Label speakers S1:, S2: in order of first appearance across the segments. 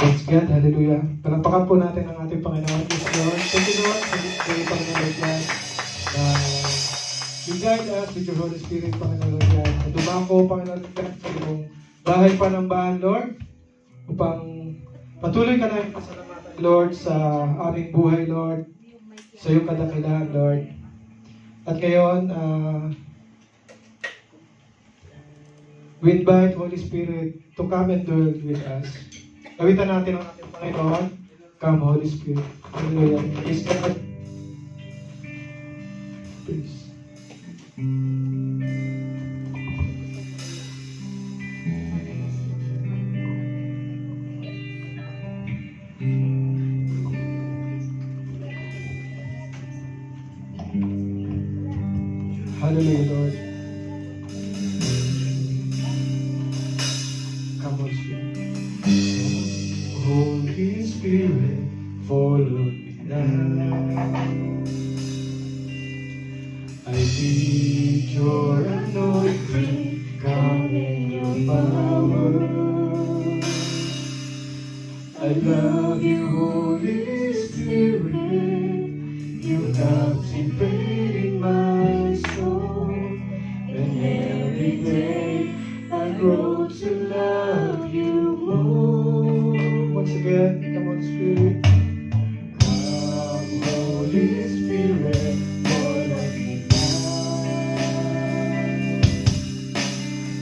S1: Praise God, hallelujah. Palakpakan po natin ang ating Panginoon. Praise Lord. Thank you, Lord. Thank you, Panginoon God. You guide us with your Holy Spirit, Panginoon God. Na dumako, Panginoon God, sa iyong bahay panambahan, Lord, upang patuloy ka namin pasalamatan, Lord, sa aming buhay, Lord, sa iyong kadakilahan, Lord. At ngayon, we invite Holy Spirit to come and dwell with us. Gawitan natin ang ating Panginoon. Come, Holy Spirit. Hallelujah. Praise God. Praise. Hallelujah, Lord. Come, Holy Spirit. Holy Spirit, follow me now. I need your anointing, come in your power. I love you, Holy Spirit. You captivate my soul, and every day I grow to love you more. Once again, come on, Spirit. Come, Holy Spirit, follow me now.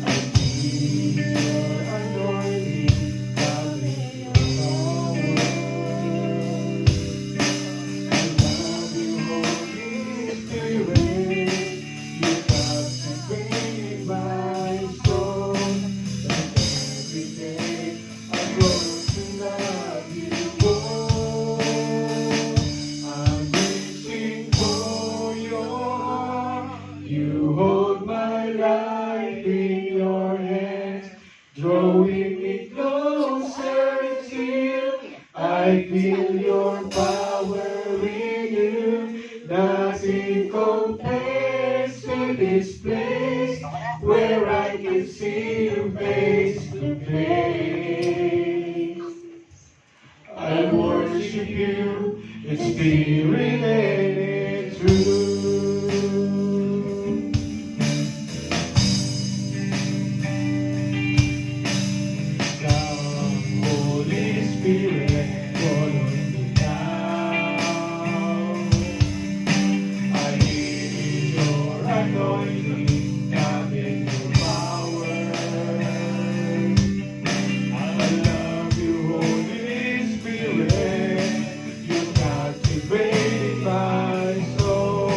S1: I need your anointing, come in your power. I love you, Holy Spirit. You captivate my soul, and every day I grow to love you more. I'm reaching for your heart. You hold my life in your hands, drawing me closer till I feel your power in you. Nothing compares to this place where I can see you face to face. I worship you in spirit and in truth. Come, Holy Spirit, follow me now. I need your anointing, come in your power. I love you, Holy Spirit. You captivate my soul,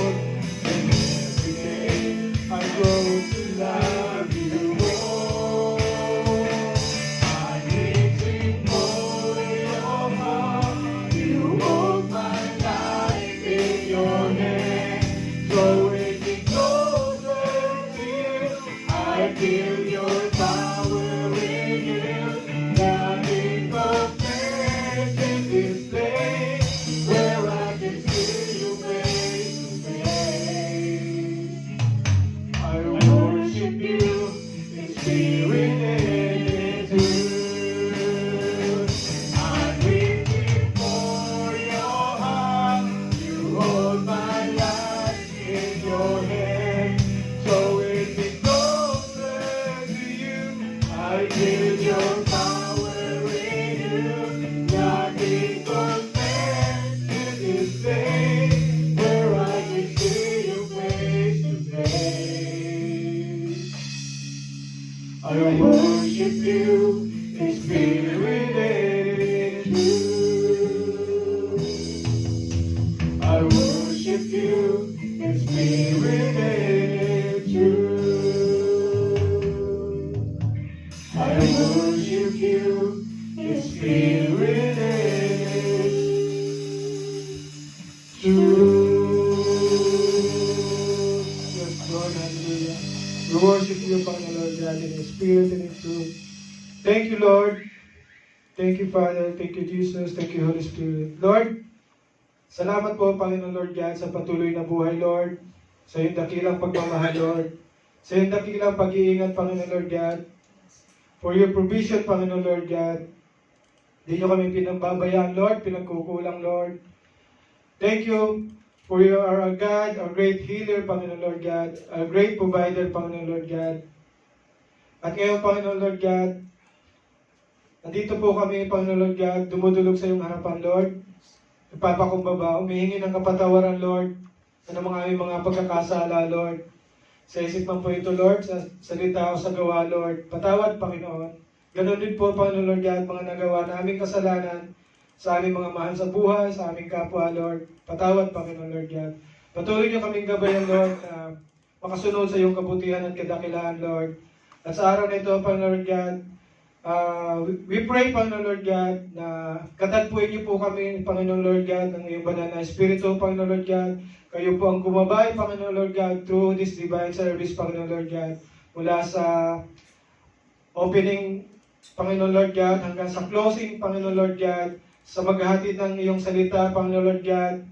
S1: and every day I grow to love you more. I'm reaching for your heart. You hold my life in your hand, drawing me closer till I feel your power in you. Nothing compares in this place where I can see you face to face. I worship you in spirit and in truth. I'm reaching for your heart. You hold my life in your hand, drawing me closer to you. I feel your power in you. Nothing compares to this place where I can see you face to face. I worship you in spirit and in truth. I worship you in spirit and in truth. I worship you in spirit and truth. Yes, Lord, hallelujah. We worship you, Panginoon God, in spirit and in truth. Thank you, Lord. Thank you, Father. Thank you, Jesus. Thank you, Holy Spirit. Lord, salamat po, Panginoon Lord God, sa patuloy na buhay, Lord. Sa iyong dakilang pagmamahal, Lord. Sa iyong dakilang pag-iingat, Panginoon Lord God. For your provision, Panginoon Lord God. Hindi nyo kami pinagbabayaan, Lord, pinagkukulang, Lord. Thank you for you are a God, a great healer, Panginoon Lord God, a great provider, Panginoon Lord God. At ngayon, Panginoon Lord God, nandito po kami, Panginoon Lord God, dumudulog sa iyong harapan, Lord. Ipapakumbaba, humihingi ng kapatawaran, Lord, sa mga aming mga pagkakasala, Lord. Sa isip man po ito, Lord, sa salita o sa gawa, Lord. Patawad, Panginoon. Ganon din po, Panginoon Lord God, mga nagawa na aming kasalanan sa aming mga mahal sa buhay, sa aming kapwa, Lord. Patawad, Panginoon Lord God. Patuloy niyo kaming gabayan, Lord, na makasunod sa iyong kabutihan at kadakilaan, Lord. At sa araw na ito, Panginoon Lord God, we pray, Panginoon Lord God, na katagpuin niyo po kami, Panginoon Lord God, ng iyong banal na Espiritu, Panginoon Lord God. Kayo po ang gumabay, Panginoon Lord God, through this divine service, Panginoon Lord God, mula sa opening, Panginoon Lord God, hanggang sa closing, Panginoon Lord God, sa maghahatid ng iyong salita, Panginoon Lord God.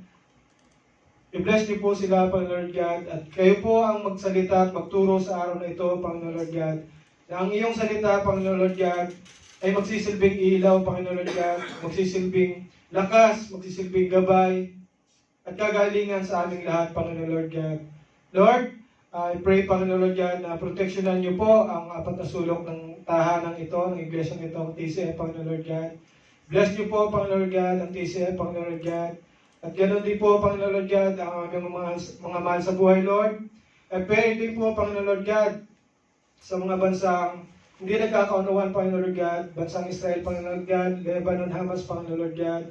S1: I-bless niyo po sila, Panginoon Lord God, at kayo po ang magsalita at magturo sa araw na ito, Panginoon Lord God. Na ang iyong salita, Panginoon Lord God, ay magsisilbing ilaw, Panginoon Lord God, magsisilbing lakas, magsisilbing gabay, at kagalingan sa aming lahat, Panginoon Lord God. Lord, I pray, Panginoon Lord God, na proteksyonan niyo po ang apat na sulok ng tahanan ito, ng iglesia nito, ang TCF, Panginoon Lord God. Bless niyo po, Panginoon Lord God, ang TCF, Panginoon Lord God. At ganoon din po, Panginoon Lord God, ang aming mga mahal sa buhay, Lord. At pray din po, Panginoon Lord God, sa mga bansang hindi nagkakaunawan, Panginoon Lord God, bansang Israel, Panginoon Lord God, Lebanon, Hamas, Panginoon Lord God.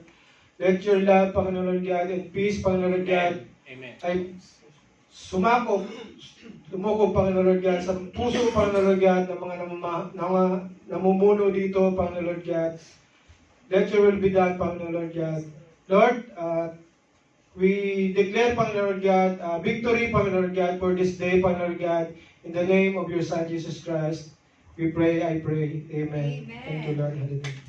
S1: Let your love, Panginoon Lord God, and peace, Panginoon Lord God,
S2: Amen.
S1: ay tumukog, Panginoon Lord God, sa puso, Panginoon Lord God, ng mga namumuno dito, Panginoon Lord God. Let your will be done, Panginoon Lord God. Lord, we declare, Panginoon Lord God, victory, Panginoon Lord God, for this day, Panginoon Lord God, in the name of your Son, Jesus Christ. We pray, I pray. Amen.
S3: Amen.
S1: Thank you, Lord. Hallelujah.